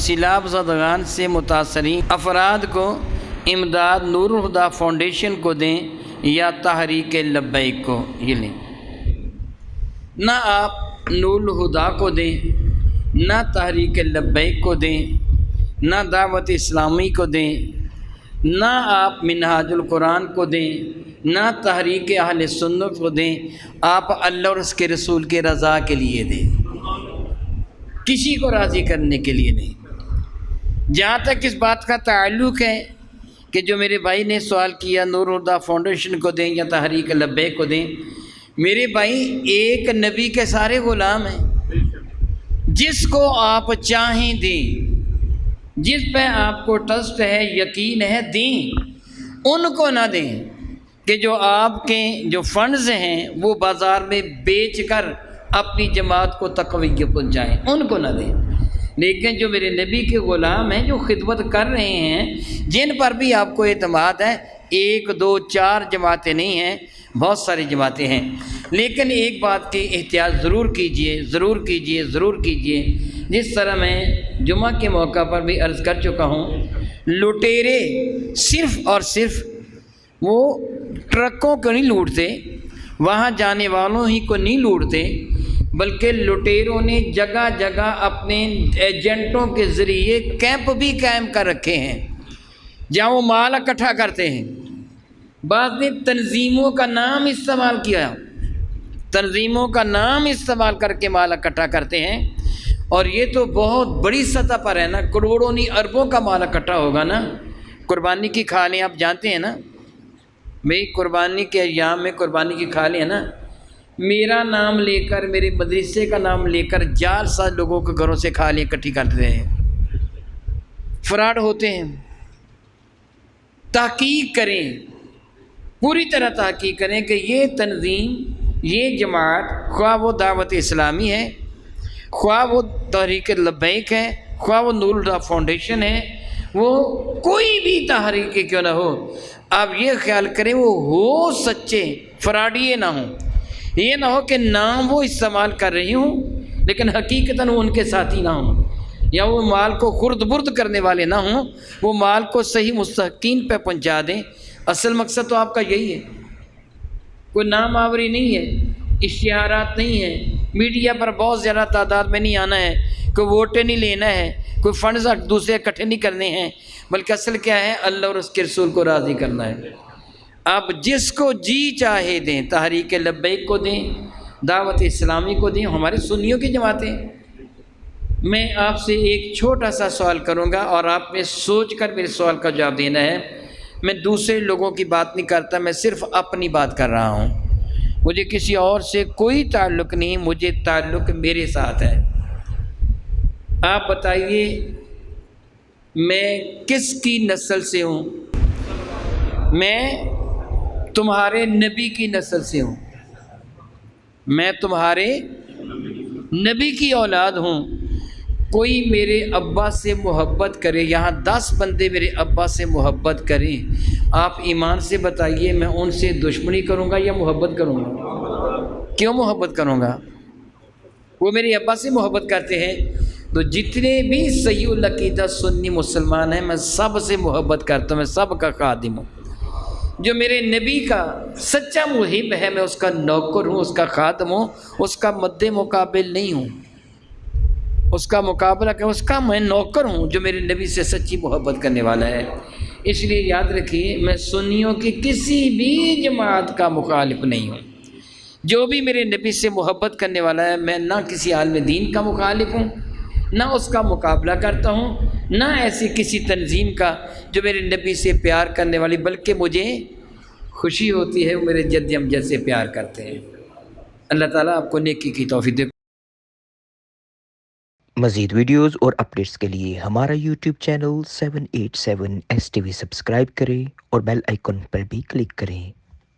سیلاب زدگان سے متاثرین افراد کو امداد نور الہدیٰ فاؤنڈیشن کو دیں یا تحریک لبیک کو، یہ لیں۔ نہ آپ نور الہدیٰ کو دیں، نہ تحریک لبیک کو دیں، نہ دعوت اسلامی کو دیں، نہ آپ منہاج القرآن کو دیں، نہ تحریک اہل سنت کو دیں، آپ اللہ اور اس کے رسول کے رضا کے لیے دیں، کسی کو راضی کرنے کے لیے نہیں۔ جہاں تک اس بات کا تعلق ہے کہ جو میرے بھائی نے سوال کیا نور الہدیٰ فاؤنڈیشن کو دیں یا تحریک لبیک کو دیں، میرے بھائی ایک نبی کے سارے غلام ہیں، جس کو آپ چاہیں دیں، جس پہ آپ کو ٹرسٹ ہے، یقین ہے، دیں، ان کو نہ دیں کہ جو آپ کے جو فنڈز ہیں وہ بازار میں بیچ کر اپنی جماعت کو تقویت پہنچائیں، ان کو نہ دیں۔ لیکن جو میرے نبی کے غلام ہیں جو خدمت کر رہے ہیں، جن پر بھی آپ کو اعتماد ہے، ایک دو چار جماعتیں نہیں ہیں، بہت ساری جماعتیں ہیں، لیکن ایک بات کی احتیاط ضرور کیجئے، ضرور کیجئے، ضرور کیجئے۔ جس طرح میں جمعہ کے موقع پر بھی عرض کر چکا ہوں، لٹیرے صرف اور صرف وہ ٹرکوں کو نہیں لوٹتے، وہاں جانے والوں ہی کو نہیں لوٹتے، بلکہ لٹیروں نے جگہ جگہ اپنے ایجنٹوں کے ذریعے کیمپ بھی قائم کر رکھے ہیں جہاں وہ مال اکٹھا کرتے ہیں۔ بعض نے تنظیموں کا نام استعمال کیا، تنظیموں کا نام استعمال کر کے مال اکٹھا کرتے ہیں، اور یہ تو بہت بڑی سطح پر ہے نا، کروڑوں نہیں اربوں کا مال اکٹھا ہوگا نا۔ قربانی کی کھالیں آپ جانتے ہیں نا بھئی، قربانی کے ایام میں قربانی کی کھالیں ہیں نا، میرا نام لے کر، میرے مدرسے کا نام لے کر جال سا لوگوں کے گھروں سے کھالیں اکٹھی کرتے ہیں، فراڈ ہوتے ہیں۔ تحقیق کریں، پوری طرح تحقیق کریں کہ یہ تنظیم، یہ جماعت، خواہ وہ دعوت اسلامی ہے، خواہ وہ تحریک لبیک ہے، خواہ وہ نور الہدیٰ فاؤنڈیشن ہے، وہ کوئی بھی تحریک کیوں نہ ہو، آپ یہ خیال کریں وہ ہو سچے، فراڈیے نہ ہوں۔ یہ نہ ہو کہ نام وہ استعمال کر رہی ہوں لیکن حقیقتاً وہ ان کے ساتھی نہ ہوں، یا وہ مال کو خرد برد کرنے والے نہ ہوں، وہ مال کو صحیح مستحقین پہ پہنچا دیں۔ اصل مقصد تو آپ کا یہی ہے، کوئی نام آوری نہیں ہے، اشتہارات نہیں ہے، میڈیا پر بہت زیادہ تعداد میں نہیں آنا ہے، کوئی ووٹیں نہیں لینا ہے، کوئی فنڈز دوسرے اکٹھے نہیں کرنے ہیں، بلکہ اصل کیا ہے، اللہ اور اس کے رسول کو راضی کرنا ہے۔ آپ جس کو جی چاہے دیں، تحریک لبیک کو دیں، دعوت اسلامی کو دیں، ہمارے سنیوں کی جماعتیں۔ میں آپ سے ایک چھوٹا سا سوال کروں گا اور آپ نے سوچ کر میرے سوال کا جواب دینا ہے۔ میں دوسرے لوگوں کی بات نہیں کرتا، میں صرف اپنی بات کر رہا ہوں، مجھے کسی اور سے کوئی تعلق نہیں، مجھے تعلق میرے ساتھ ہے۔ آپ بتائیے میں کس کی نسل سے ہوں؟ میں تمہارے نبی کی نسل سے ہوں، میں تمہارے نبی کی اولاد ہوں۔ کوئی میرے ابا سے محبت کرے، یہاں 10 بندے میرے ابا سے محبت کریں، آپ ایمان سے بتائیے میں ان سے دشمنی کروں گا یا محبت کروں گا؟ کیوں محبت کروں گا؟ وہ میرے ابا سے محبت کرتے ہیں، تو جتنے بھی صحیح العقیدہ سنی مسلمان ہیں میں سب سے محبت کرتا ہوں، میں سب کا خادم ہوں۔ جو میرے نبی کا سچا محب ہے میں اس کا نوکر ہوں، اس کا خادم ہوں، اس کا مد مقابل نہیں ہوں، اس کا مقابلہ کہ اس کا میں نوکر ہوں جو میرے نبی سے سچی محبت کرنے والا ہے۔ اس لیے یاد رکھیے میں سنیوں کی کسی بھی جماعت کا مخالف نہیں ہوں، جو بھی میرے نبی سے محبت کرنے والا ہے میں نہ کسی عالم دین کا مخالف ہوں، نہ اس کا مقابلہ کرتا ہوں، نہ ایسی کسی تنظیم کا جو میرے نبی سے پیار کرنے والی، بلکہ مجھے خوشی ہوتی ہے وہ میرے جد امجد سے پیار کرتے ہیں۔ اللہ تعالیٰ آپ کو نیکی کی توفیق دے۔ مزید ویڈیوز اور اپڈیٹس کے لیے ہمارا یوٹیوب چینل 787 STV سبسکرائب کریں اور بیل آئیکن پر بھی کلک کریں۔